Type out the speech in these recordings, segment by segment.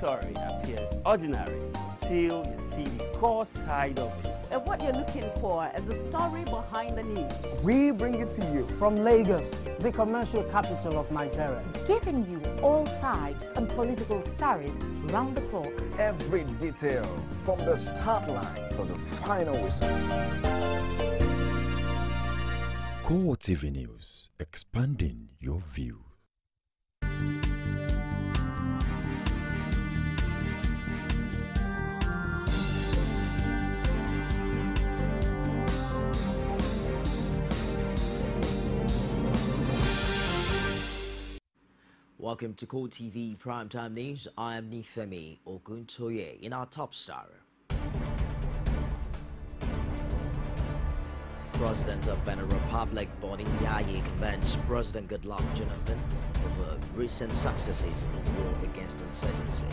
story appears ordinary until you see the core side of it. And what you're looking for is the story behind the news. We bring it to you from Lagos, the commercial capital of Nigeria. Giving you all sides and political stories round the clock. Every detail from the start line to the final whistle. CoreTV News, expanding your view. Welcome to CoreTV Primetime News. I am Nifemi Oguntoye. In our top story, President of Benin Republic Boni Yayi commends President Goodluck Jonathan over recent successes in the war against insurgency.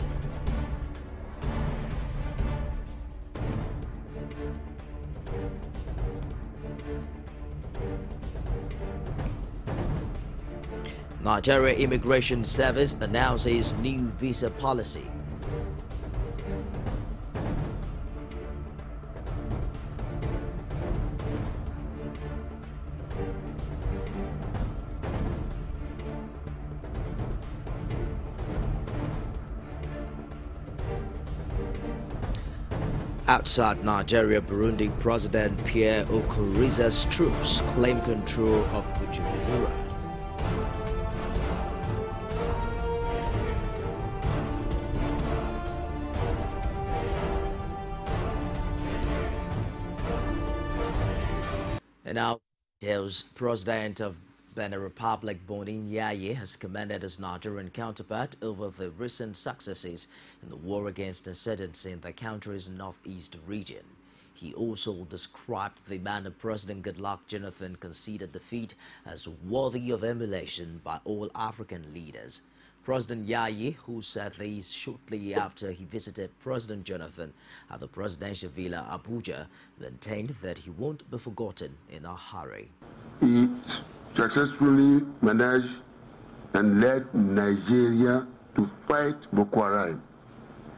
Nigeria Immigration Service announces new visa policy. Outside Nigeria, Burundi President Pierre Nkurunziza's troops claim control of Bujumbura. And now, the President of Benin Republic Boni Yayi has commended his Nigerian counterpart over the recent successes in the war against insurgency in the country's northeast region. He also described the manner President Goodluck Jonathan conceded defeat as worthy of emulation by all African leaders. President Yayi, who said this shortly after he visited President Jonathan at the presidential villa Abuja, maintained that he won't be forgotten in a hurry. He successfully managed and led Nigeria to fight Boko Haram.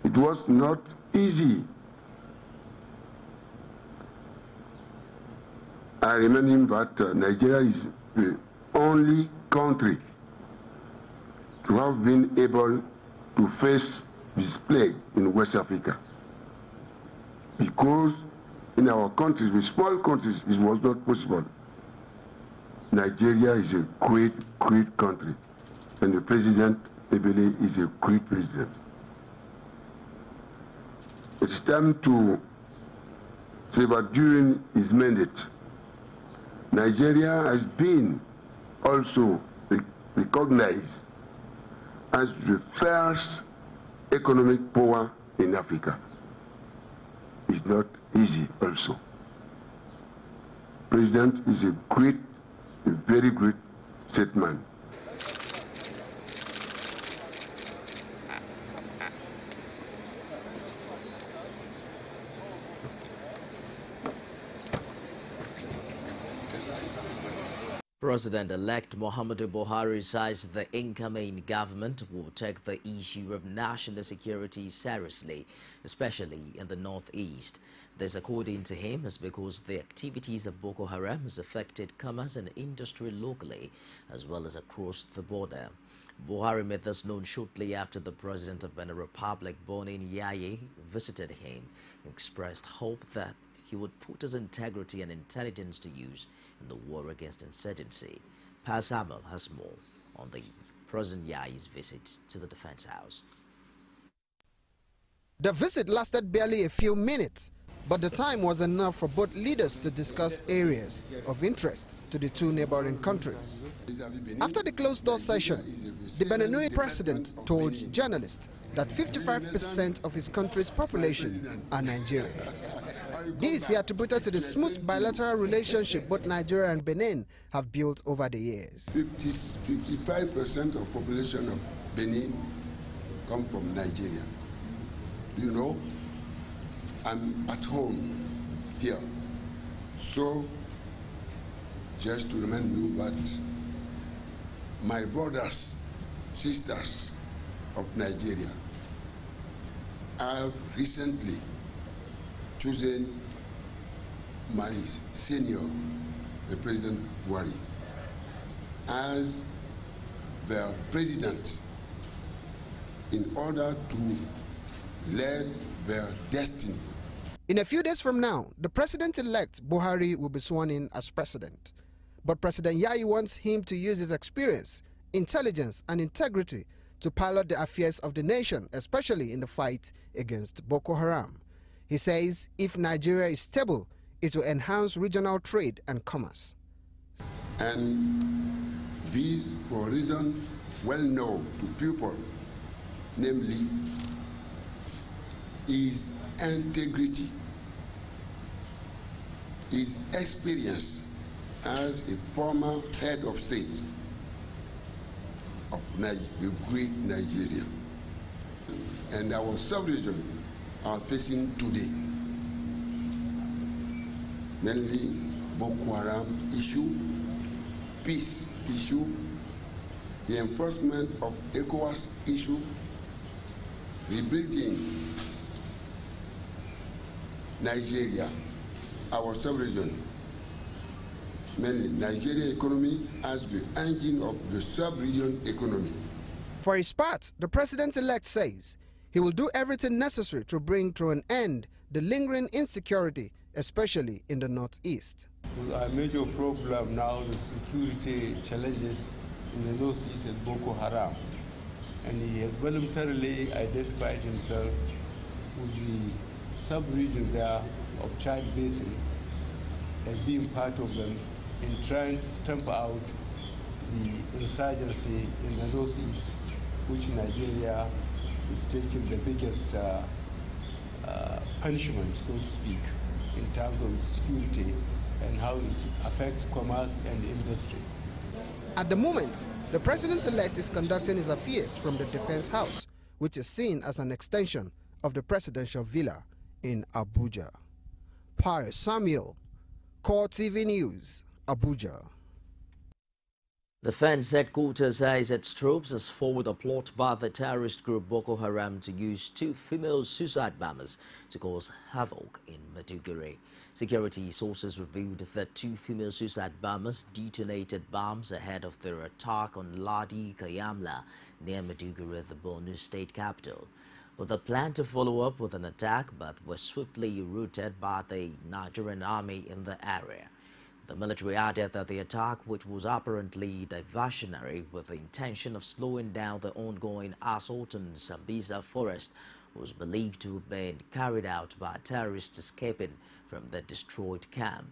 It was not easy. I remind him that Nigeria is the only country to have been able to face this plague in West Africa. Because in our countries, with small countries, it was not possible. Nigeria is a great, great country, and the President Ebele is a great president. It's time to say that during his mandate, Nigeria has been also recognized as the first economic power in Africa. It's not easy also. President is a very great statesman. President-elect Muhammadu Buhari says the incoming government will take the issue of national security seriously, especially in the northeast. This, according to him, is because the activities of Boko Haram has affected commerce and industry locally, as well as across the border. Buhari made this known shortly after the President of Benin Republic, Boni Yayi, visited him and expressed hope that he would put his integrity and intelligence to use in the war against insurgency. Paz Samuel has more on the President Yayi's visit to the Defense House. The visit lasted barely a few minutes, but the time was enough for both leaders to discuss areas of interest to the two neighboring countries. After the closed-door session, the Beninese president told journalists that 55% of his country's population are Nigerians. This he attributed to the smooth bilateral relationship both Nigeria and Benin have built over the years. 55% of population of Benin come from Nigeria. You know, I'm at home here. So, just to remind you that my brothers, sisters of Nigeria, I have recently chosen my senior, the President Buhari, as the president in order to lead their destiny. In a few days from now, the president-elect Buhari will be sworn in as president. But President Yayi wants him to use his experience, intelligence, and integrity to pilot the affairs of the nation, especially in the fight against Boko Haram. He says if Nigeria is stable, it will enhance regional trade and commerce. And these for a reason well known to people, namely his integrity, his experience as a former head of state of a great Nigeria, and our sub-region are facing today, mainly Boko Haram issue, peace issue, the enforcement of ECOWAS issue, rebuilding Nigeria, our sub-region, mainly Nigeria economy as the engine of the sub-region economy. For his part, the president-elect says he will do everything necessary to bring to an end the lingering insecurity, especially in the northeast. Our major problem now is security challenges in the northeast is Boko Haram. And he has voluntarily identified himself with the sub-region there of Chad Basin as being part of them in trying to stamp out the insurgency in the northeast, which Nigeria is taking the biggest punishment, so to speak, in terms of its security and how it affects commerce and industry. At the moment, the president-elect is conducting his affairs from the Defense House, which is seen as an extension of the presidential villa in Abuja. Pius Samuel, CoreTV News, Abuja. Defense headquarters says its troops has forward a plot by the terrorist group Boko Haram to use 2 female suicide bombers to cause havoc in Maiduguri. Security sources revealed that 2 female suicide bombers detonated bombs ahead of their attack on Ladi Kayamla near Maiduguri, the Borno state capital, with a plan to follow up with an attack, but were swiftly routed by the Nigerian army in the area. The military added that the attack, which was apparently diversionary with the intention of slowing down the ongoing assault on Sambisa forest, was believed to have been carried out by terrorists escaping from the destroyed camp.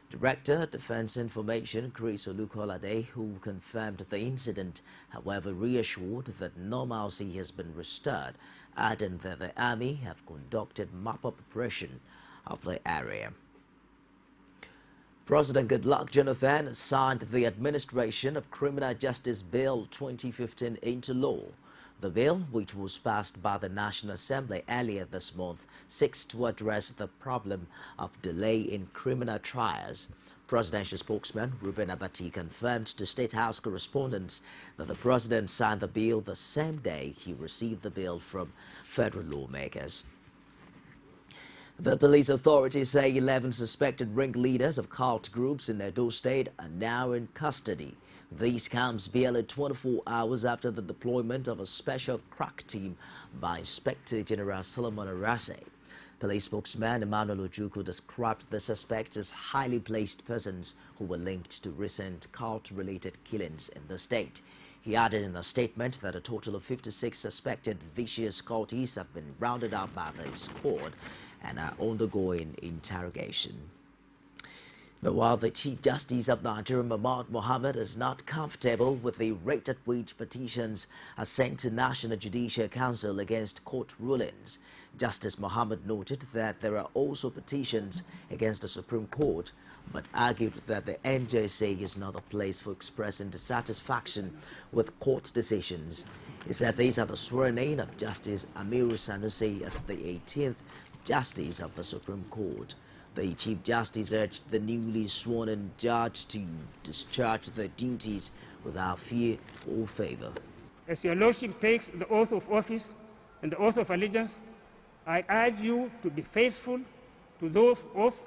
Director Defense Information Chris Olukolade, who confirmed the incident, however reassured that normalcy has been restored, adding that the army have conducted mop-up operation of the area. President Goodluck Jonathan signed the Administration of Criminal Justice Bill 2015 into law. The bill, which was passed by the National Assembly earlier this month, seeks to address the problem of delay in criminal trials. Presidential spokesman Ruben Abati confirmed to State House correspondents that the president signed the bill the same day he received the bill from federal lawmakers. The police authorities say 11 suspected ringleaders of cult groups in Edo State are now in custody. This comes barely 24 hours after the deployment of a special crack team by Inspector General Solomon Arase. Police spokesman Emmanuel Ojukwu described the suspects as highly placed persons who were linked to recent cult-related killings in the state. He added in a statement that a total of 56 suspected vicious cultists have been rounded up by the squad and are undergoing interrogation. But while the Chief Justice of Nigeria, Mahmoud Mohammed, is not comfortable with the rate at which petitions are sent to National Judicial Council against court rulings, Justice Mohammed noted that there are also petitions against the Supreme Court, but argued that the NJC is not a place for expressing dissatisfaction with court decisions. He said these are the swearing-in of Justice Amiru Sanusi as the 18th Justice of the Supreme Court. The Chief Justice urged the newly sworn-in judge to discharge their duties without fear or favor. As your Lordship takes the oath of office and the oath of allegiance, I urge you to be faithful to those oaths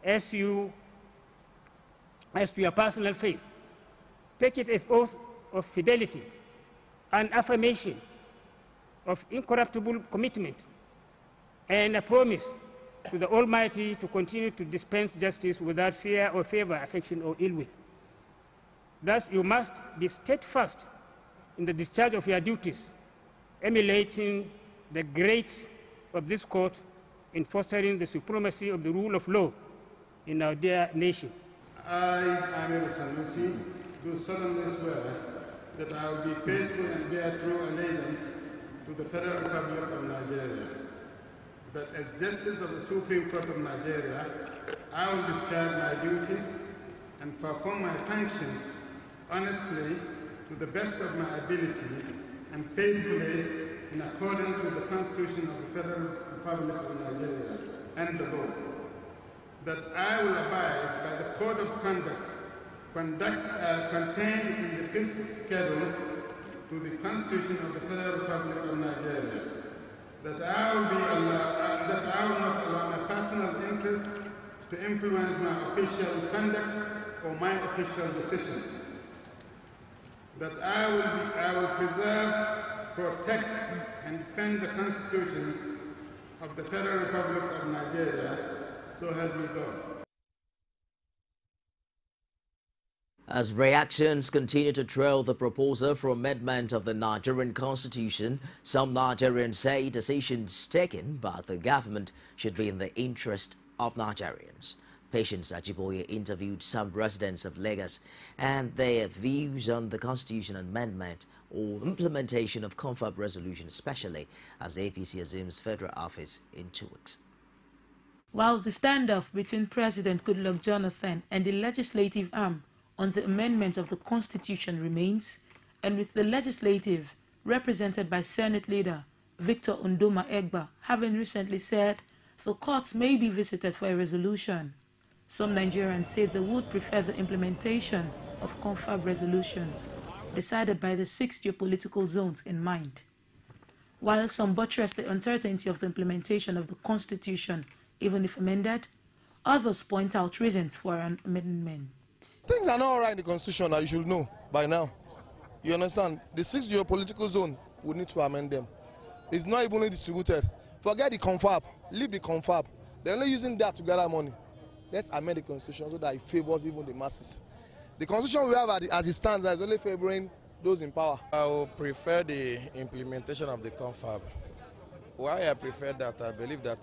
as to your personal faith. Take it as oath of fidelity and affirmation of incorruptible commitment and a promise to the Almighty to continue to dispense justice without fear or favor, affection, or ill will. Thus, you must be steadfast in the discharge of your duties, emulating the greats of this court in fostering the supremacy of the rule of law in our dear nation. I, Amir Sanusi, do solemnly swear that I will be faithful and bear true allegiance to the Federal Republic of Nigeria, that as Justice of the Supreme Court of Nigeria, I will discharge my duties and perform my functions honestly, to the best of my ability, and faithfully in accordance with the Constitution of the Federal Republic of Nigeria and the law. That I will abide by the Code of Conduct contained in the 5th Schedule to the Constitution of the Federal Republic of Nigeria. That I will not allow my personal interest to influence my official conduct or my official decisions. That I will preserve, protect, and defend the Constitution of the Federal Republic of Nigeria, so help me God. As reactions continue to trail the proposal for amendment of the Nigerian Constitution, some Nigerians say decisions taken by the government should be in the interest of Nigerians. Patience Ajiboye interviewed some residents of Lagos and their views on the Constitution amendment or implementation of confab resolution, especially as APC assumes federal office in 2 weeks. While the standoff between President Goodluck Jonathan and the legislative arm on the amendment of the Constitution remains, and with the legislative represented by Senate leader Victor Undoma Egba having recently said the courts may be visited for a resolution, some Nigerians say they would prefer the implementation of confab resolutions decided by the 6 geopolitical zones in mind. While some buttress the uncertainty of the implementation of the Constitution, even if amended, others point out reasons for an amendment. Things are not all right in the Constitution, that you should know by now. You understand? The 6 geopolitical zone, we need to amend them. It's not evenly distributed. Forget the confab, leave the confab. They're only using that to gather money. Let's amend the Constitution so that it favors even the masses. The Constitution we have as it stands is only favoring those in power. I would prefer the implementation of the confab. Why I prefer that, I believe that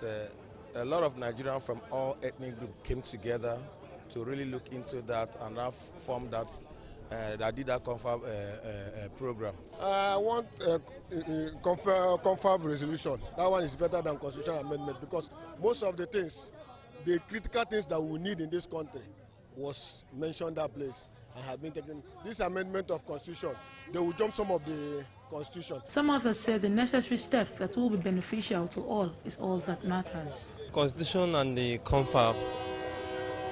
a lot of Nigerians from all ethnic groups came together to really look into that and have formed that, did that confab program. I want confab resolution. That one is better than constitutional amendment because most of the things, the critical things that we need in this country was mentioned that place and have been taken. This amendment of constitution, they will jump some of the constitution. Some others say the necessary steps that will be beneficial to all is all that matters. Constitution and the confab,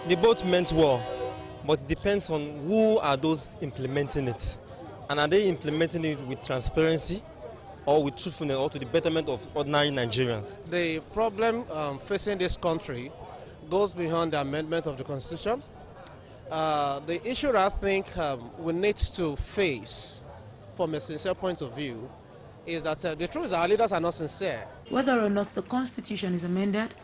they both meant well, but it depends on who are those implementing it. And are they implementing it with transparency or with truthfulness or to the betterment of ordinary Nigerians? The problem facing this country goes beyond the amendment of the Constitution. The issue I think we need to face from a sincere point of view is that the truth is our leaders are not sincere. Whether or not the Constitution is amended,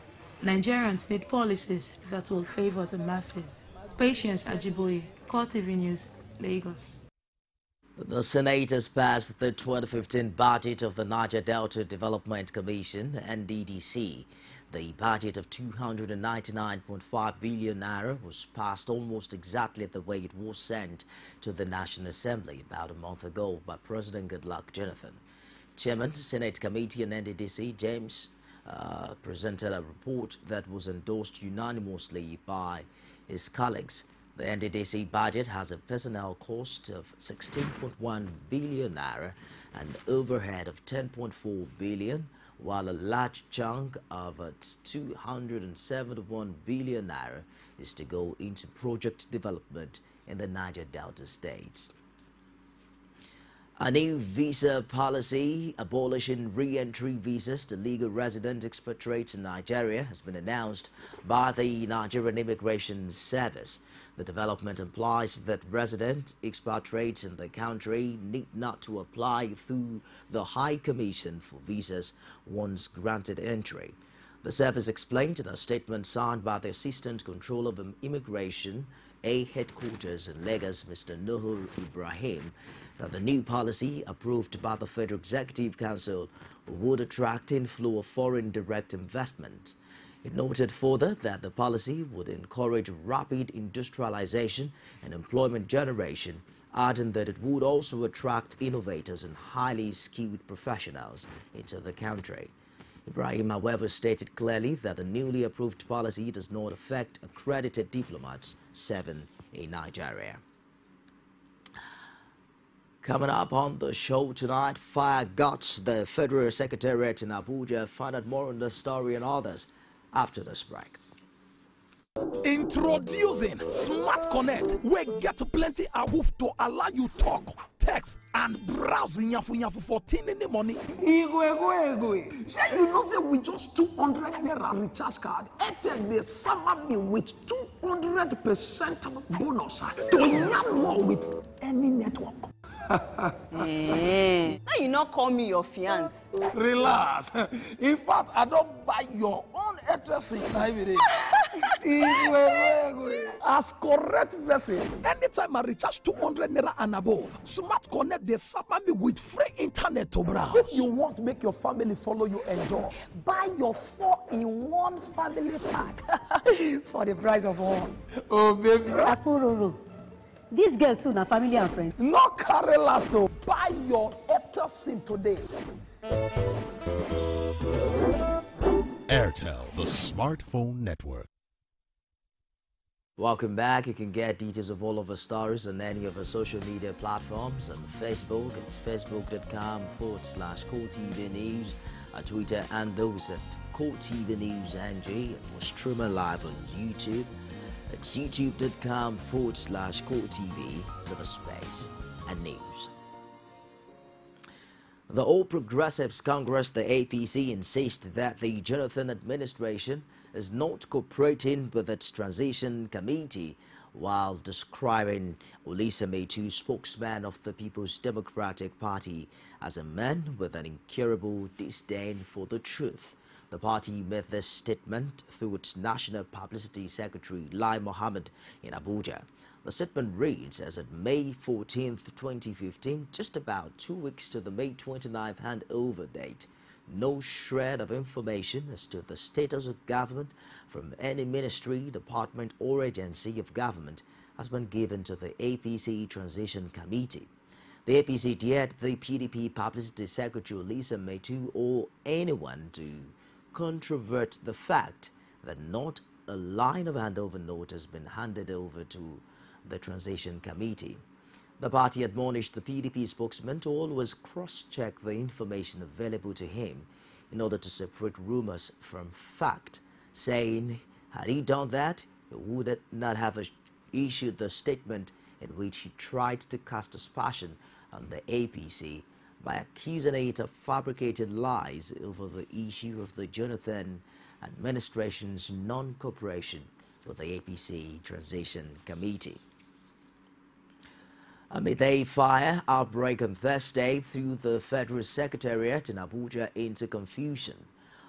Nigerians need policies that will favor the masses. Patience Ajiboye, CoreTV News, Lagos. The Senate has passed the 2015 budget of the Niger Delta Development Commission, NDDC. The budget of 299.5 billion naira was passed almost exactly the way it was sent to the National Assembly about a month ago by President Goodluck Jonathan. Chairman, Senate Committee on NDDC, James, presented a report that was endorsed unanimously by his colleagues. The NDDC budget has a personnel cost of 16.1 billion naira and overhead of 10.4 billion, while a large chunk of 271 billion naira is to go into project development in the Niger Delta states. A new visa policy abolishing re-entry visas to legal resident expatriates in Nigeria has been announced by the Nigerian Immigration Service. The development implies that resident expatriates in the country need not to apply through the High Commission for visas once granted entry. The service explained in a statement signed by the Assistant Controller of Immigration, A headquarters in Lagos, Mr. Nuhur Ibrahim, that the new policy approved by the Federal Executive Council would attract inflow of foreign direct investment. It noted further that the policy would encourage rapid industrialization and employment generation, adding that it would also attract innovators and highly skilled professionals into the country. Ibrahim, however, stated clearly that the newly approved policy does not affect accredited diplomats, 7 in Nigeria. Coming up on the show tonight, fire guts the Federal Secretariat in Abuja. Find out more on the story and others after this break. Introducing Smart Connect, we get plenty awoof to allow you talk, text, and browse nyafu for tin in the money. Say you know say with just 200 naira recharge card, Airtel they summer me with 200% bonus to yarn more with any network. Now you not call me your fiance. Relax. In fact, I don't buy your own address in Nigeria. As correct vessel, anytime I recharge 200 naira and above, Smart Connect they suffer me with free internet to browse. If you want to make your family follow you enjoy, buy your 4-in-1 family pack for the price of one. Oh baby. This girl too, na family and friends. No carry last though. Buy your Airtel SIM today. Airtel, the smartphone network. Welcome back. You can get details of all of our stories on any of our social media platforms. On Facebook, it's facebook.com/CoreTV News. On Twitter and those at CoreTV News NG. And we're streaming live on YouTube. It's youtube.com/CoreTV with a space and news. The All Progressives Congress, the APC, insists that the Jonathan administration is not cooperating with its transition committee, while describing Olisa Metu, spokesman of the People's Democratic Party, as a man with an incurable disdain for the truth. The party made this statement through its National Publicity Secretary, Lai Mohammed, in Abuja. The statement reads, as at May 14, 2015, just about 2 weeks to the May 29th handover date, no shred of information as to the status of government from any ministry, department, or agency of government has been given to the APC Transition Committee. The APC dared the PDP Publicity Secretary, Olisa Metu, or anyone to controvert the fact that not a line of handover note has been handed over to the Transition Committee. The party admonished the PDP spokesman to always cross-check the information available to him in order to separate rumors from fact, saying had he done that, he would not have issued the statement in which he tried to cast aspersion on the APC by accusing it of fabricated lies over the issue of the Jonathan administration's non-cooperation with the APC Transition Committee. Amid a fire outbreak on Thursday threw the Federal Secretariat in Abuja into confusion.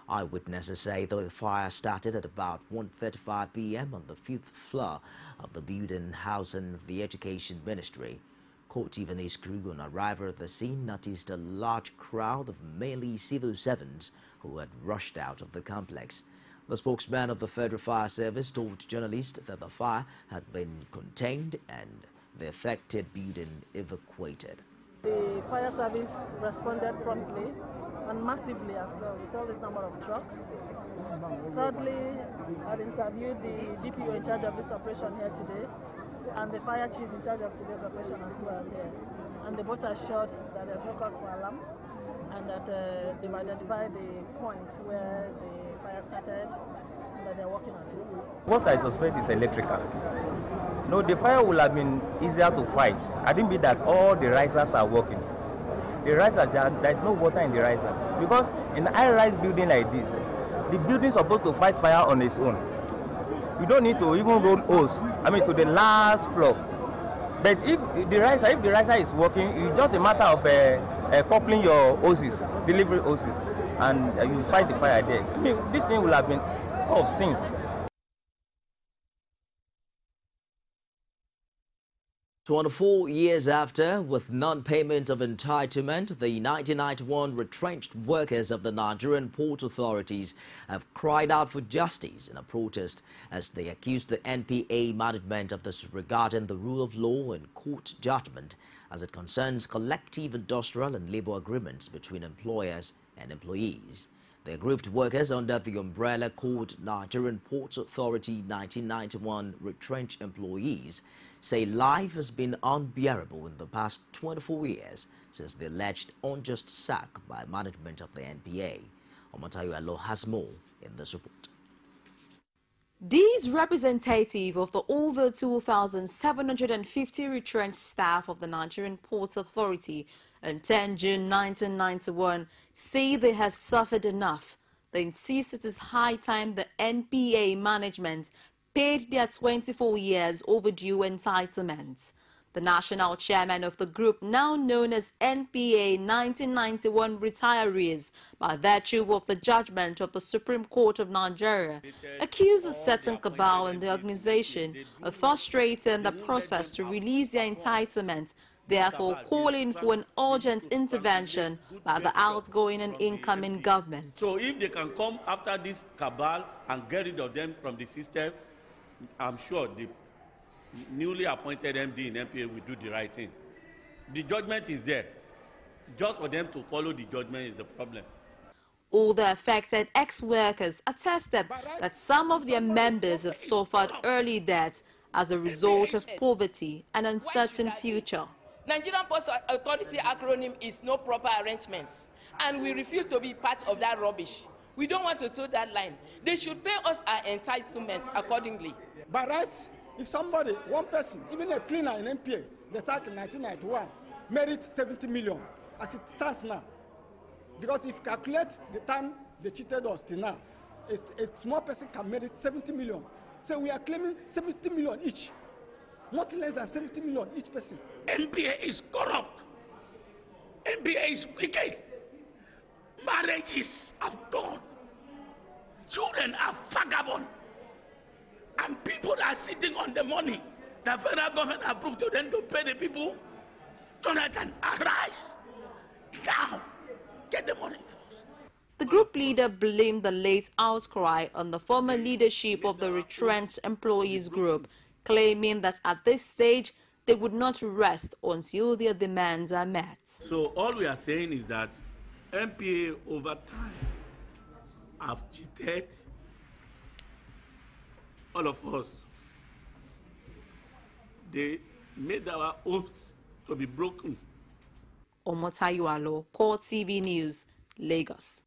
Eyewitnesses say the fire started at about 1:35 p.m. on the 5th floor of the building housing the Education Ministry. CoreTV's crew on arrival at the scene noticed a large crowd of mainly civil servants who had rushed out of the complex. The spokesman of the Federal Fire Service told journalists that the fire had been contained and the affected building evacuated. The fire service responded promptly and massively as well with all this number of trucks. Thirdly, I interviewed the DPO in charge of this operation here today and the fire chief in charge of today's operation as well here. And they both assured that there's no cause for alarm and that they've identified the point where the fire started and that they're working on it. What I suspect is electrical. No, the fire would have been easier to fight. I didn't mean that all the risers are working. the riser, there is no water in the riser. Because in a high-rise building like this, the building is supposed to fight fire on its own. You don't need to even roll hose, to the last floor. But if the riser is working, it's just a matter of coupling your hoses, delivery hoses, and you fight the fire there. This thing will have been off since. "24 years after, with non-payment of entitlement, the 1991 retrenched workers of the Nigerian port authorities have cried out for justice in a protest as they accused the NPA management of disregarding the rule of law and court judgment as it concerns collective industrial and labor agreements between employers and employees. The aggrieved workers under the umbrella called Nigerian Ports Authority 1991 retrenched employees say life has been unbearable in the past 24 years since the alleged unjust sack by management of the NPA. Omotayo Alo has more in this report. These representative of the over 2,750 retrenched staff of the Nigerian Ports Authority on 10 June 1991 say they have suffered enough. They insist it is high time the NPA management paid their 24 years overdue entitlements. The national chairman of the group, now known as NPA 1991 Retirees, by virtue of the judgment of the Supreme Court of Nigeria, accuses certain cabal in the organization of frustrating the process to release their entitlement, therefore calling for an urgent intervention by the outgoing and incoming government. So if they can come after this cabal and get rid of them from the system, I'm sure the newly appointed MD in NPA will do the right thing. The judgment is there. Just for them to follow the judgment is the problem. All the affected ex-workers attested that some of their members have suffered early deaths as a result of poverty and uncertain future. Nigerian Post Authority acronym is no proper arrangements, and we refuse to be part of that rubbish. We don't want to toe that line. They should pay us our entitlements accordingly. By right, if somebody, one person, even a cleaner in NPA, they start in 1991, made 70 million as it stands now. Because if you calculate the time they cheated us till now, a small person can make 70 million. So we are claiming 70 million each. Not less than 70 million each person. NPA is corrupt. NPA is wicked. Marriages have gone. Children are vagabond. And people are sitting on the money the federal government approved to them to pay the people. Jonathan, arise. Now, get the money first. The group leader blamed the late outcry on the former leadership of the retrenched employees group, claiming that at this stage, they would not rest until their demands are met. So all we are saying is that NPA over time have cheated all of us. They made our hopes to be broken. Omotayo Alo, CoreTV News, Lagos.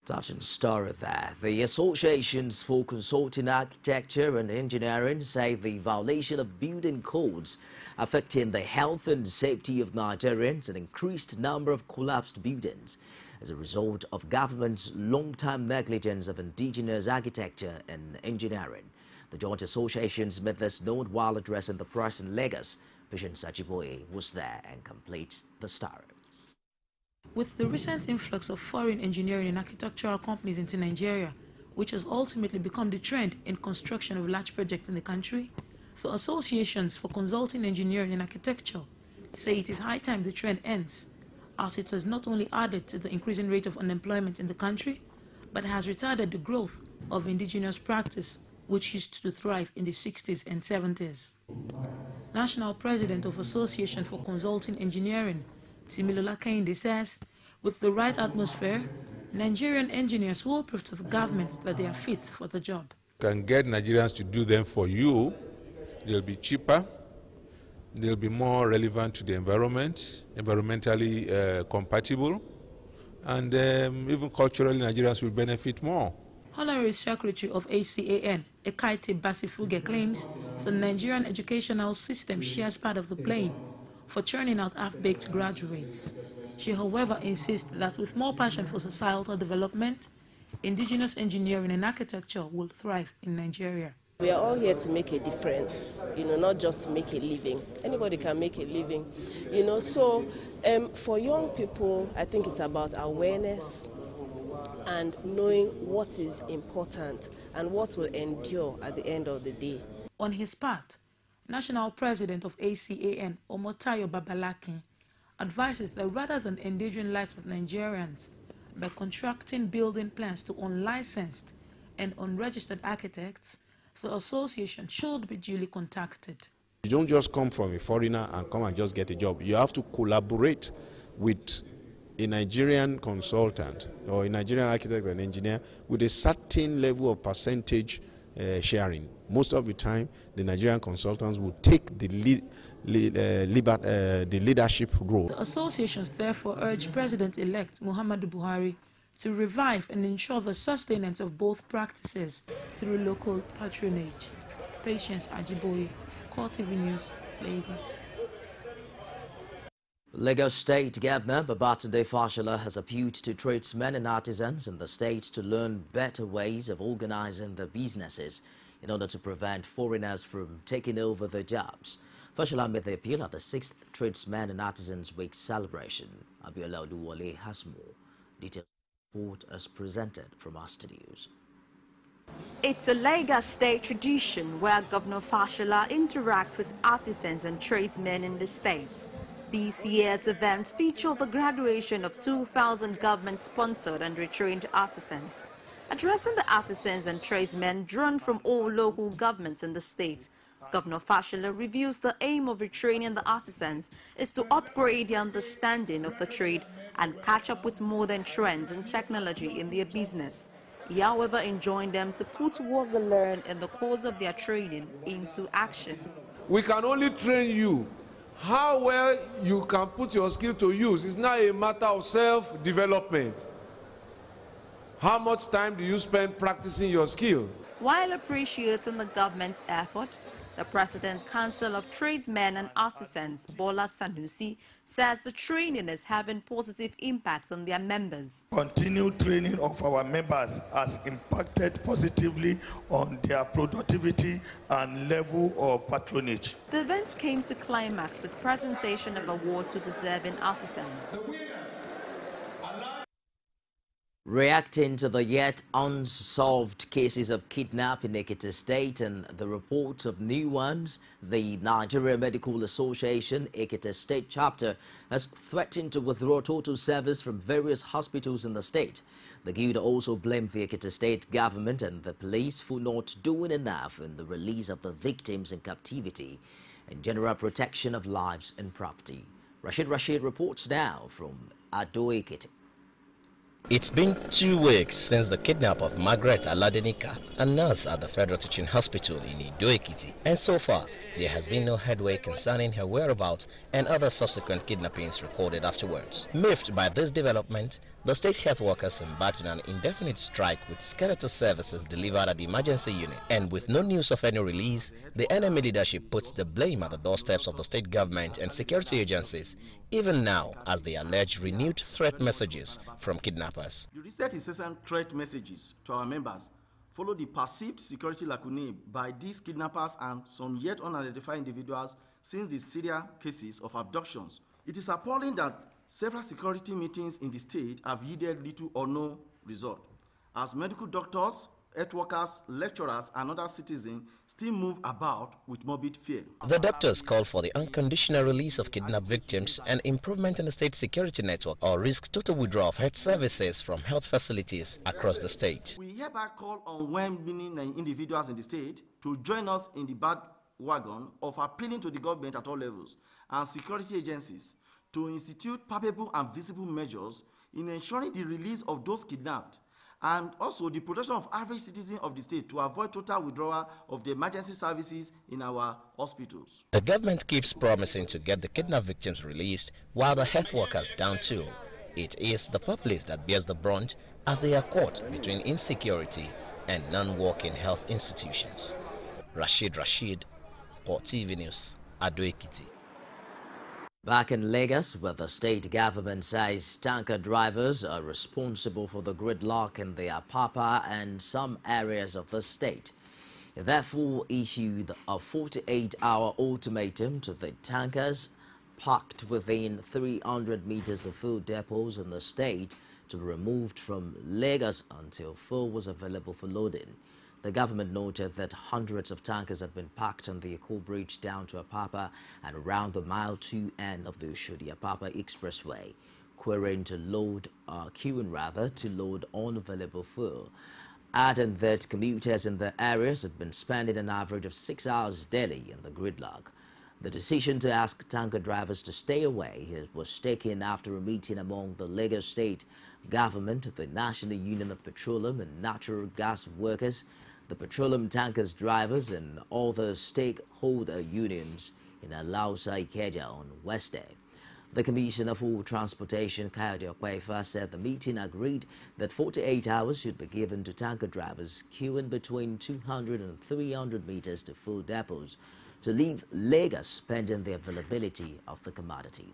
Touching story there. The associations for consulting architecture and engineering say the violation of building codes affecting the health and safety of Nigerians, an increased number of collapsed buildings as a result of government's long-time negligence of indigenous architecture and engineering. The joint associations made this known while addressing the press in Lagos. Patience Ajiboye was there and completes the story. With the recent influx of foreign engineering and architectural companies into Nigeria, which has ultimately become the trend in construction of large projects in the country, the associations for consulting engineering and architecture say it is high time the trend ends, as it has not only added to the increasing rate of unemployment in the country, but has retarded the growth of indigenous practice, which used to thrive in the 60s and 70s. National President of Association for Consulting Engineering, Timilola Kehinde, says, with the right atmosphere, Nigerian engineers will prove to the government that they are fit for the job. You can get Nigerians to do them for you. They'll be cheaper. They'll be more relevant to the environment, environmentally compatible, and even culturally Nigerians will benefit more. Honorary Secretary of ACAN, Ekaite Basifuge, claims the Nigerian educational system shares part of the blame for churning out half-baked graduates. She, however, insists that with more passion for societal development, indigenous engineering and architecture will thrive in Nigeria. We are all here to make a difference, not just to make a living. Anybody can make a living, So for young people, I think it's about awareness and knowing what is important and what will endure at the end of the day. On his part, National President of ACAN, Omotayo Babalakin, advises that rather than endangering lives of Nigerians by contracting building plans to unlicensed and unregistered architects, the association should be duly contacted. You don't just come from a foreigner and come and just get a job. You have to collaborate with a Nigerian consultant or a Nigerian architect or an engineer with a certain level of percentage sharing. Most of the time, the Nigerian consultants will take the leadership role. The associations therefore urge President-elect Muhammadu Buhari to revive and ensure the sustenance of both practices through local patronage. Patience Ajiboye, CoreTV News, Lagos. Lagos State Governor Babatunde Fashola has appealed to tradesmen and artisans in the state to learn better ways of organizing their businesses in order to prevent foreigners from taking over their jobs. Fashola made the appeal at the 6th Tradesmen and Artisans Week celebration. Abiola Oluwole has more. Details report as presented from our studios. It's a Lagos State tradition where Governor Fashola interacts with artisans and tradesmen in the state. This year's event featured the graduation of 2,000 government-sponsored and retrained artisans. Addressing the artisans and tradesmen drawn from all local governments in the state, Governor Fashola reveals the aim of retraining the artisans is to upgrade their understanding of the trade and catch up with modern trends and technology in their business. He, however, enjoined them to put what they learn in the course of their training into action. We can only train you. How well you can put your skill to use is now a matter of self-development. How much time do you spend practicing your skill? While appreciating the government's effort, the President's Council of Tradesmen and Artisans, Bola Sanusi, says the training is having positive impacts on their members. Continued training of our members has impacted positively on their productivity and level of patronage. The event came to climax with presentation of award to deserving artisans. Reacting to the yet unsolved cases of kidnapping in Ekiti State and the reports of new ones, the Nigeria Medical Association Ekiti State chapter has threatened to withdraw total service from various hospitals in the state. The guild also blamed the Ekiti State government and the police for not doing enough in the release of the victims in captivity and general protection of lives and property. Rashid reports now from Ado Ekiti. It's been 2 weeks since the kidnap of Margaret Aladenika, a nurse at the Federal Teaching Hospital in Ido-Ekiti, and so far there has been no headway concerning her whereabouts and other subsequent kidnappings recorded afterwards. Miffed by this development, the state health workers embarked on an indefinite strike with skeletal services delivered at the emergency unit, and with no news of any release, the NMA leadership puts the blame at the doorsteps of the state government and security agencies, even now as they allege renewed threat messages from kidnappers. The recent incessant threat messages to our members follow the perceived security lacunae by these kidnappers and some yet unidentified individuals since the serial cases of abductions. It is appalling that several security meetings in the state have yielded little or no result, as medical doctors, health workers, lecturers, and other citizens still move about with morbid fear. The doctors call for the unconditional release of kidnapped victims and improvement in the state security network, or risk total withdrawal of health services from health facilities across the state. We hereby call on well-meaning individuals in the state to join us in the bandwagon of appealing to the government at all levels and security agencies to institute palpable and visible measures in ensuring the release of those kidnapped, and also the protection of average citizens of the state to avoid total withdrawal of the emergency services in our hospitals. The government keeps promising to get the kidnapped victims released while the health workers down too. It is the populace that bears the brunt as they are caught between insecurity and non-working health institutions. Rashid, CoreTV News, Ado Ekiti. Back in Lagos, where the state government says tanker drivers are responsible for the gridlock in the Apapa and some areas of the state. It therefore issued a 48-hour ultimatum to the tankers parked within 300 meters of fuel depots in the state to be removed from Lagos until fuel was available for loading. The government noted that hundreds of tankers had been parked on the Eko Bridge down to Apapa and around the Mile 2 end of the Oshodi-Apapa Expressway, queuing to load unavailable fuel, adding that commuters in the areas had been spending an average of 6 hours daily in the gridlock. The decision to ask tanker drivers to stay away was taken after a meeting among the Lagos State Government, the National Union of Petroleum and Natural Gas Workers, the petroleum tankers drivers and other stakeholder unions in Alausa Ikeja on Wednesday. The Commissioner for Transportation, Kayode Okwefa, said the meeting agreed that 48 hours should be given to tanker drivers queuing between 200 and 300 meters to fuel depots to leave Lagos pending the availability of the commodity.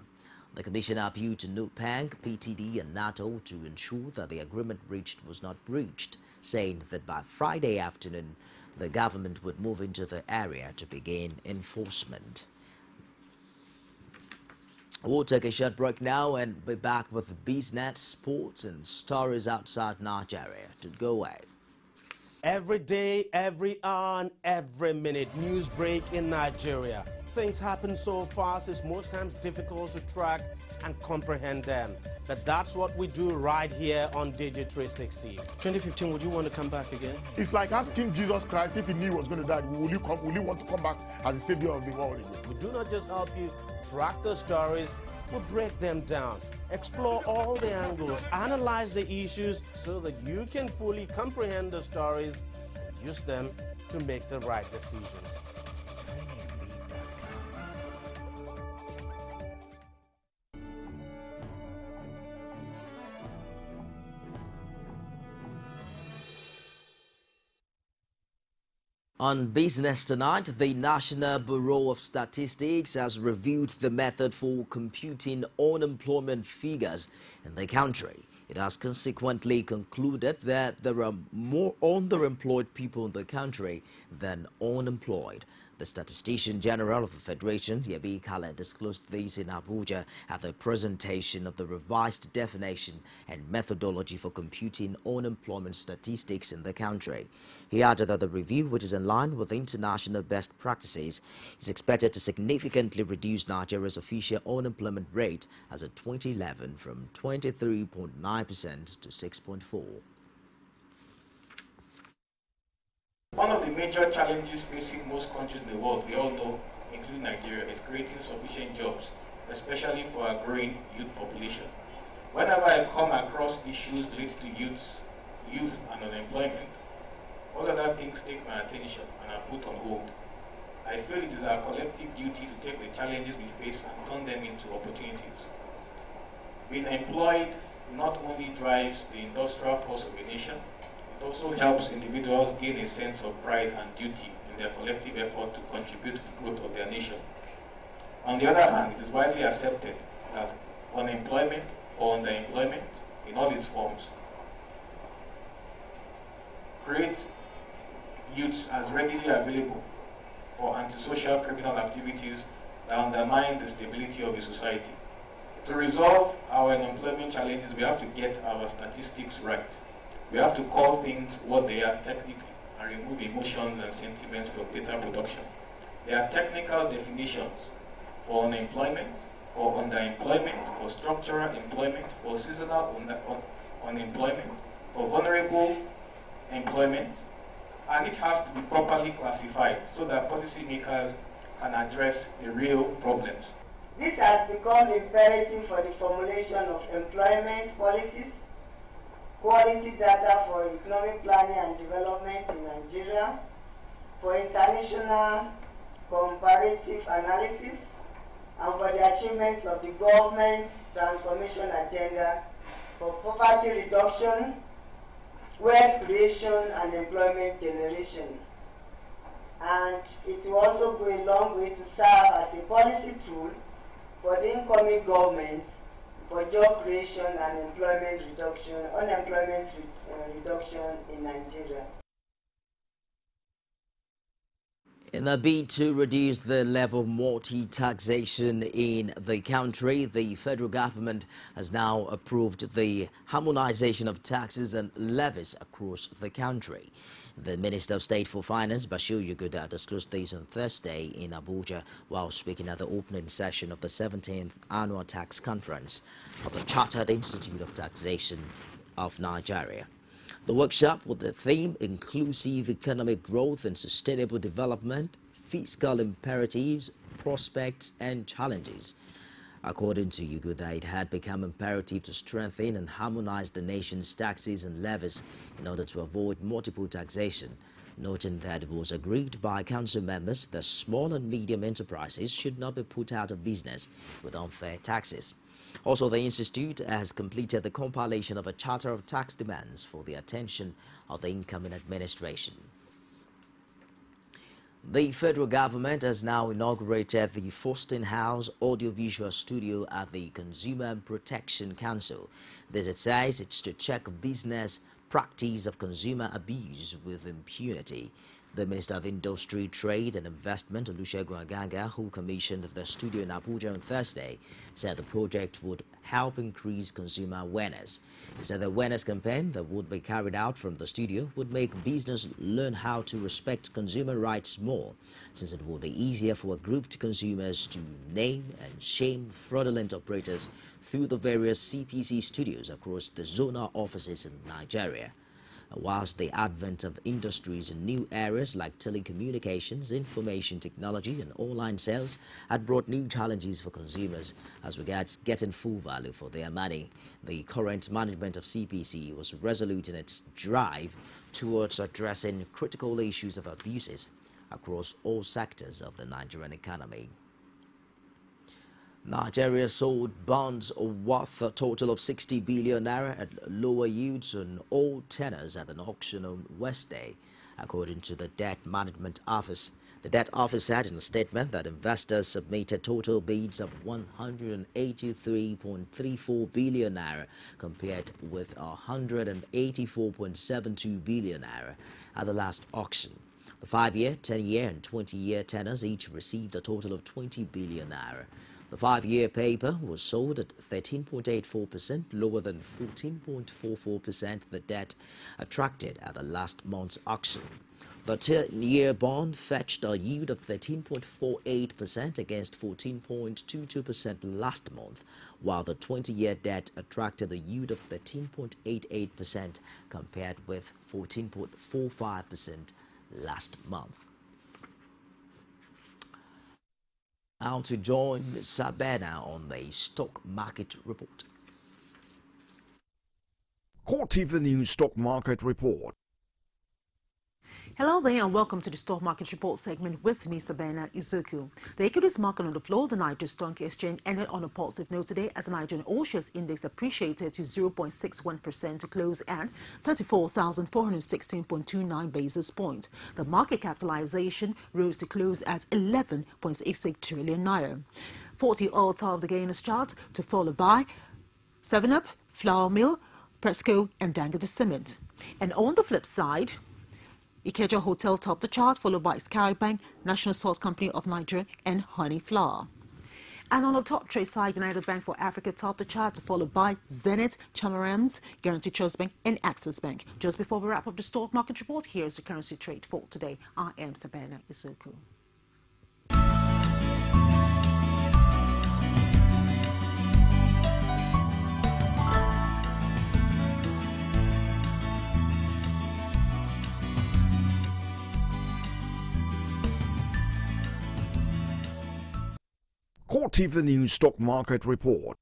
The Commissioner appealed to NUPANG, PTD and NATO to ensure that the agreement reached was not breached, saying that by Friday afternoon, the government would move into the area to begin enforcement. We'll take a short break now and be back with BizNet, sports and stories outside Nigeria. To go away. Every day, every hour, and every minute, news break in Nigeria. Things happen so fast, it's most times difficult to track and comprehend them. But that's what we do right here on Digi360. 2015, would you want to come back again? It's like asking Jesus Christ if he knew he was going to die, will you want to come back as the savior of the world again? We do not just help you track the stories, we break them down, explore all the angles, analyze the issues so that you can fully comprehend the stories and use them to make the right decisions. On Business Tonight, the National Bureau of Statistics has reviewed the method for computing unemployment figures in the country. It has consequently concluded that there are more underemployed people in the country than unemployed. The Statistician General of the Federation, Yabi Kale, disclosed this in Abuja at the presentation of the revised definition and methodology for computing unemployment statistics in the country. He added that the review, which is in line with international best practices, is expected to significantly reduce Nigeria's official unemployment rate as of 2011 from 23.9% to 6.4%. One of the major challenges facing most countries in the world, we all know, including Nigeria, is creating sufficient jobs, especially for our growing youth population. Whenever I come across issues related to youth and unemployment, all other things take my attention and are put on hold. I feel it is our collective duty to take the challenges we face and turn them into opportunities. Being employed not only drives the industrial force of a nation, it also helps individuals gain a sense of pride and duty in their collective effort to contribute to the growth of their nation. On the other hand, it is widely accepted that unemployment or underemployment in all its forms create youths as readily available for antisocial criminal activities that undermine the stability of a society. To resolve our unemployment challenges, we have to get our statistics right. We have to call things what they are technically and remove emotions and sentiments from data production. There are technical definitions for unemployment, for underemployment, for structural employment, for seasonal unemployment, for vulnerable employment, and it has to be properly classified so that policymakers can address the real problems. This has become imperative for the formulation of employment policies, quality data for economic planning and development in Nigeria, for international comparative analysis, and for the achievements of the government transformation agenda for poverty reduction, wealth creation, and employment generation. And it will also go a long way to serve as a policy tool for the incoming government for job creation and unemployment reduction in Nigeria. In a bid to reduce the level of multi-taxation in the country, the federal government has now approved the harmonization of taxes and levies across the country. The Minister of State for Finance, Bashir Yuguda, disclosed this on Thursday in Abuja while speaking at the opening session of the 17th Annual Tax Conference of the Chartered Institute of Taxation of Nigeria. The workshop with the theme Inclusive Economic Growth and Sustainable Development, Fiscal Imperatives, Prospects and Challenges. According to Yuguda, it had become imperative to strengthen and harmonize the nation's taxes and levies in order to avoid multiple taxation, noting that it was agreed by council members that small and medium enterprises should not be put out of business with unfair taxes. Also, the Institute has completed the compilation of a charter of tax demands for the attention of the incoming administration. The federal government has now inaugurated the Foston House Audiovisual Studio at the Consumer Protection Council. This, it says, it's to check business practice of consumer abuse with impunity. The Minister of Industry, Trade and Investment, Olusegun Aganga, who commissioned the studio in Abuja on Thursday, said the project would help increase consumer awareness. He said the awareness campaign that would be carried out from the studio would make business learn how to respect consumer rights more, since it will be easier for grouped consumers to name and shame fraudulent operators through the various CPC studios across the zonal offices in Nigeria. Whilst the advent of industries in new areas like telecommunications, information technology and online sales had brought new challenges for consumers as regards getting full value for their money, the current management of CPC was resolute in its drive towards addressing critical issues of abuses across all sectors of the Nigerian economy. Nigeria sold bonds worth a total of 60 billion naira at lower yields on all tenors at an auction on Wednesday, according to the Debt Management Office. The debt office said in a statement that investors submitted total bids of 183.34 billion naira compared with 184.72 billion naira at the last auction. The 5-year, 10-year and 20-year tenors each received a total of 20 billion naira. The 5-year paper was sold at 13.84%, lower than 14.44% the debt attracted at the last month's auction. The 10-year bond fetched a yield of 13.48% against 14.22% last month, while the 20-year debt attracted a yield of 13.88% compared with 14.45% last month. Now to join Sabena on the stock market report. CoreTV News Stock Market Report. Hello there and welcome to the Stock Market Report segment with me, Sabena Izuku. The equities market on the floor, the Niger Stock Exchange ended on a positive note today as the Nigerian All-Shares Index appreciated to 0.61% to close at 34,416.29 basis points. The market capitalization rose to close at 11.86 trillion naira. 40 oil topped the gainers chart to follow by 7-Up, Flour Mill, Presco and Dangote Cement. And on the flip side, Ikeja Hotel topped the chart, followed by Skybank, National Salt Company of Nigeria, and Honey Flour. And on the top trade side, United Bank for Africa topped the chart, followed by Zenith, Chamarams, Guarantee Trust Bank, and Access Bank. Just before we wrap up the stock market report, here's the currency trade for today. I am Sabena Isuku. CoreTV News Stock Market Report.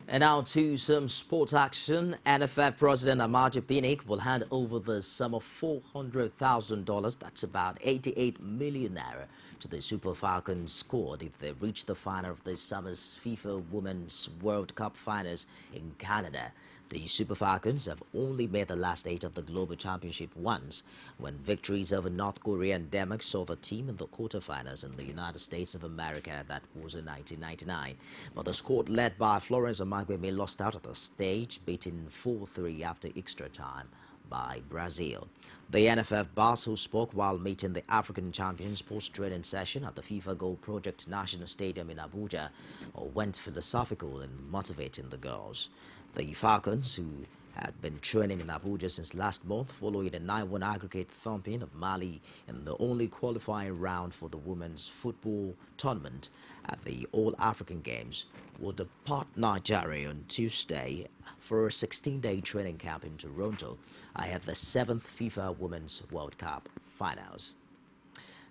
And now to some sport action. NFF President Amaju Pinnick will hand over the sum of $400,000, that's about 88 million naira, to the Super Falcons squad if they reach the final of this summer's FIFA Women's World Cup finals in Canada. The Super Falcons have only made the last 8 of the Global Championship once, when victories over North Korea and Denmark saw the team in the quarterfinals in the United States of America. That was in 1999. But the squad led by Florence Amagbemi lost out at the stage, beaten 4-3 after extra time by Brazil. The NFF boss, who spoke while meeting the African champions post-training session at the FIFA Goal Project National Stadium in Abuja, went philosophical in motivating the girls. The Falcons, who had been training in Abuja since last month following a 9-1 aggregate thumping of Mali in the only qualifying round for the women's football tournament at the All-African Games, will depart Nigeria on Tuesday for a 16-day training camp in Toronto ahead of the 7th FIFA Women's World Cup finals.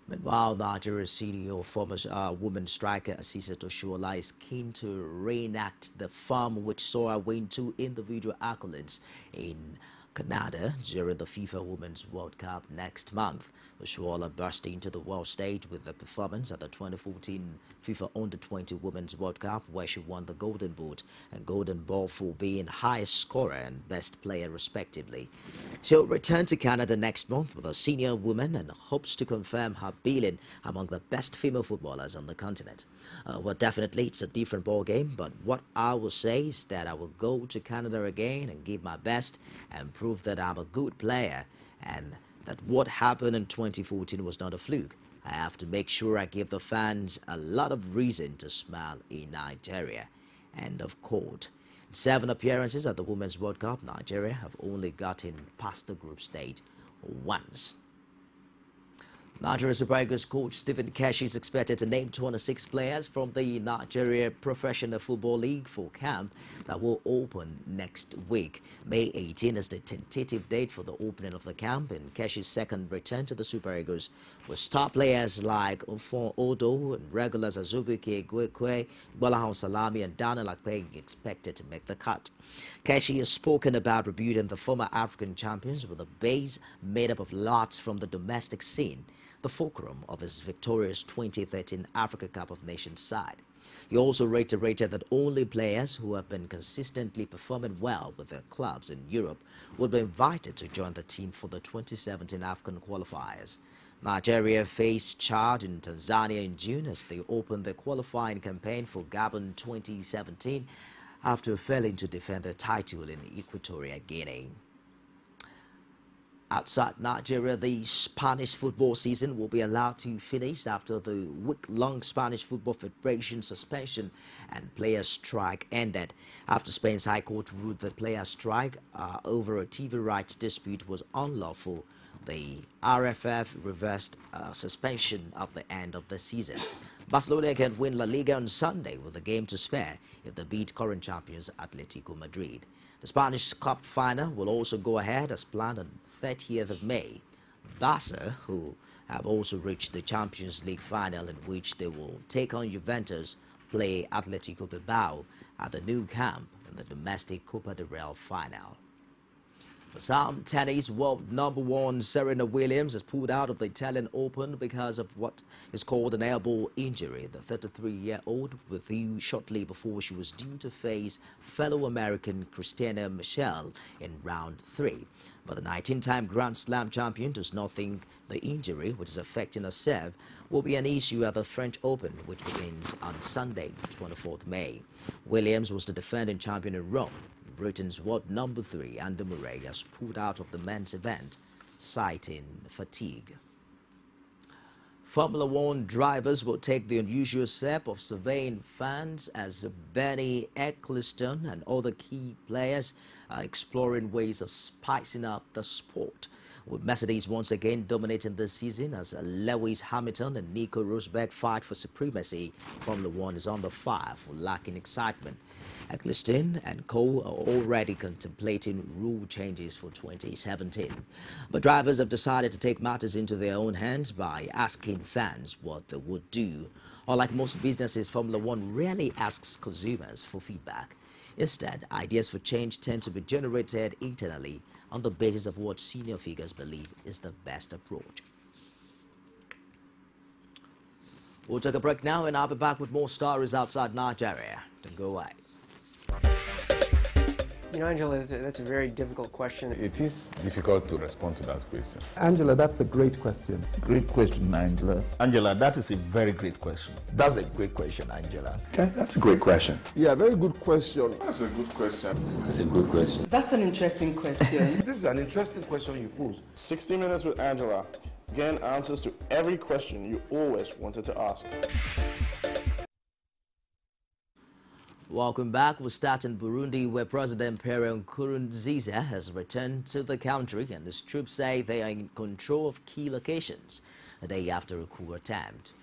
Meanwhile, Nigeria's senior former women's striker Asisa Toshuola is keen to reenact the form which saw her win 2 individual accolades in Canada during the FIFA Women's World Cup next month. Toshuola burst into the world stage with a performance at the 2014 FIFA Under-20 Women's World Cup, where she won the Golden Boot and Golden Ball for being highest scorer and best player respectively. She'll return to Canada next month with a senior woman and hopes to confirm her billing among the best female footballers on the continent. Well, definitely it's a different ball game, but what I will say is that I will go to Canada again and give my best and prove that I'm a good player, and that what happened in 2014 was not a fluke. I have to make sure I give the fans a lot of reason to smile in Nigeria. End of quote. In 7 appearances at the Women's World Cup, Nigeria have only gotten past the group stage once. Nigeria Super Eagles coach Stephen Keshi is expected to name 26 players from the Nigeria Professional Football League for camp that will open next week. May 18 is the tentative date for the opening of the camp, and Keshi's second return to the Super Eagles, with star players like Ofon Odo and regulars Azubuike Gwekwe, Bolahon Salami and Daniel Akpeng expected to make the cut. Keshi has spoken about rebuilding the former African champions with a base made up of lots from the domestic scene, the fulcrum of his victorious 2013 Africa Cup of Nations side. He also reiterated that only players who have been consistently performing well with their clubs in Europe would be invited to join the team for the 2017 African qualifiers. Nigeria faced Chad in Tanzania in June as they opened their qualifying campaign for Gabon 2017 after failing to defend their title in Equatorial Guinea. Outside Nigeria, the Spanish football season will be allowed to finish after the week-long Spanish Football Federation suspension and players' strike ended. After Spain's High Court ruled the players' strike over a TV rights dispute was unlawful, the RFF reversed suspension of the end of the season. Barcelona can win La Liga on Sunday with a game to spare if they beat current champions Atletico Madrid. The Spanish Cup final will also go ahead as planned on 30th of May. Barca, who have also reached the Champions League final in which they will take on Juventus, play Atletico Bilbao at the new camp in the domestic Copa del Rey final. For some tennis, world #1 Serena Williams has pulled out of the Italian Open because of what is called an elbow injury. The 33-year-old withdrew shortly before she was due to face fellow American Christina Michelle in round 3. But the 19-time Grand Slam champion does not think the injury, which is affecting her serve, will be an issue at the French Open, which begins on Sunday, 24th May. Williams was the defending champion in Rome. Britain's world #3, Andy Murray, has pulled out of the men's event, citing fatigue. Formula One drivers will take the unusual step of surveying fans as Bernie Ecclestone and other key players are exploring ways of spicing up the sport. With Mercedes once again dominating this season as Lewis Hamilton and Nico Rosberg fight for supremacy, Formula One is under fire for lacking excitement. Ecclestone and co are already contemplating rule changes for 2017. But drivers have decided to take matters into their own hands by asking fans what they would do. Unlike most businesses, Formula One rarely asks consumers for feedback. Instead, ideas for change tend to be generated internally on the basis of what senior figures believe is the best approach. We'll take a break now, and I'll be back with more stories outside Nigeria. Don't go away. You know, Angela, that's a very difficult question. It is difficult to respond to that question. Angela, that's a great question. Great question, Angela. Angela, that is a very great question. That's a great question, Angela. Okay, that's a great question. Yeah, very good question. That's a good question. That's a good question. That's an interesting question. This is an interesting question you pose. 60 Minutes with Angela. Again, answers to every question you always wanted to ask. Welcome back. We'll start in Burundi, where President Pierre Nkurunziza has returned to the country, and his troops say they are in control of key locations a day after a coup attempt.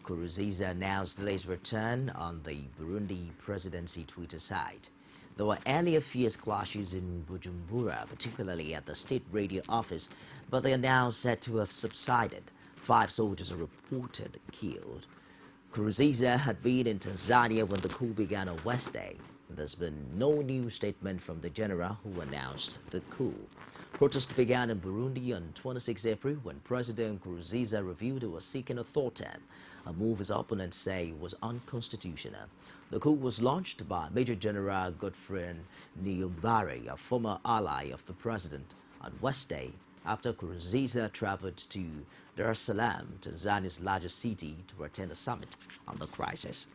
Nkurunziza announced his return on the Burundi presidency Twitter site. There were earlier fierce clashes in Bujumbura, particularly at the state radio office, but they are now said to have subsided. 5 soldiers are reported killed. Nkurunziza had been in Tanzania when the coup began on Wednesday. There's been no new statement from the general who announced the coup. Protests began in Burundi on 26 April when President Nkurunziza revealed he was seeking a third term, a move his opponents say was unconstitutional. The coup was launched by Major General Godfrey Niyombare, a former ally of the president, on Wednesday after Nkurunziza traveled to Dar es Salaam, Tanzania's largest city, to attend a summit on the crisis.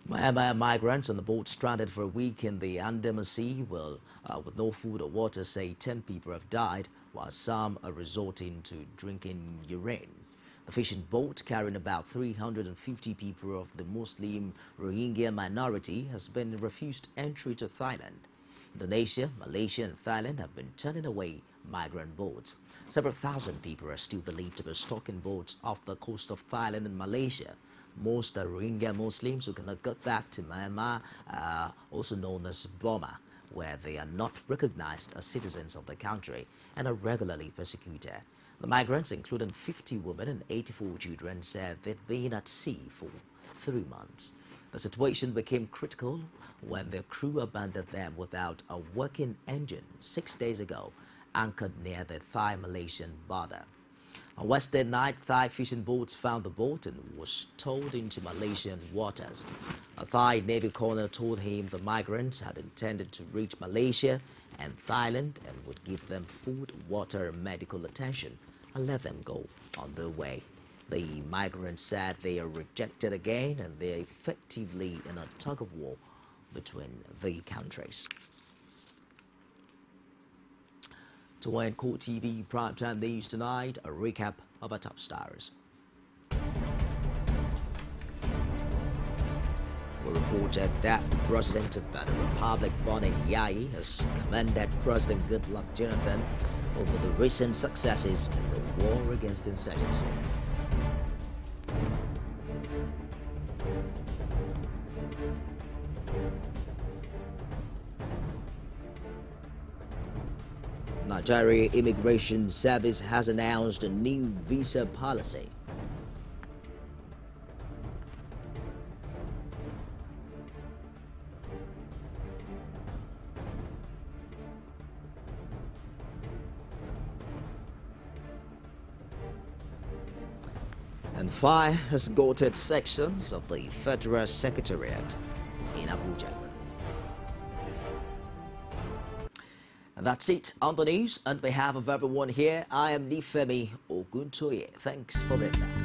Myanmar migrants on the boat stranded for a week in the Andaman Sea will, with no food or water, say 10 people have died, while some are resorting to drinking urine. The fishing boat, carrying about 350 people of the Muslim Rohingya minority, has been refused entry to Thailand. Indonesia, Malaysia and Thailand have been turning away migrant boats. Several thousand people are still believed to be stuck in boats off the coast of Thailand and Malaysia. Most are Rohingya Muslims who cannot get back to Myanmar, also known as Burma, where they are not recognized as citizens of the country and are regularly persecuted. The migrants, including 50 women and 84 children, said they'd been at sea for 3 months. The situation became critical when their crew abandoned them without a working engine 6 days ago, anchored near the Thai-Malaysian border. On Wednesday night, Thai fishing boats found the boat and was towed into Malaysian waters. A Thai Navy colonel told him the migrants had intended to reach Malaysia and Thailand and would give them food, water and medical attention and let them go on their way. The migrants said they are rejected again and they are effectively in a tug-of-war between the countries. To end CoreTV Primetime News tonight, a recap of our top stars. We reported that the President of the Republic, Boni Yayi, has commended President Goodluck Jonathan over the recent successes in the war against insurgency. Nigeria Immigration Service has announced a new visa policy. And fire has gutted sections of the Federal Secretariat in Abuja. And that's it on the news. On behalf of everyone here, I am Nifemi Oguntoye. Thanks for being there.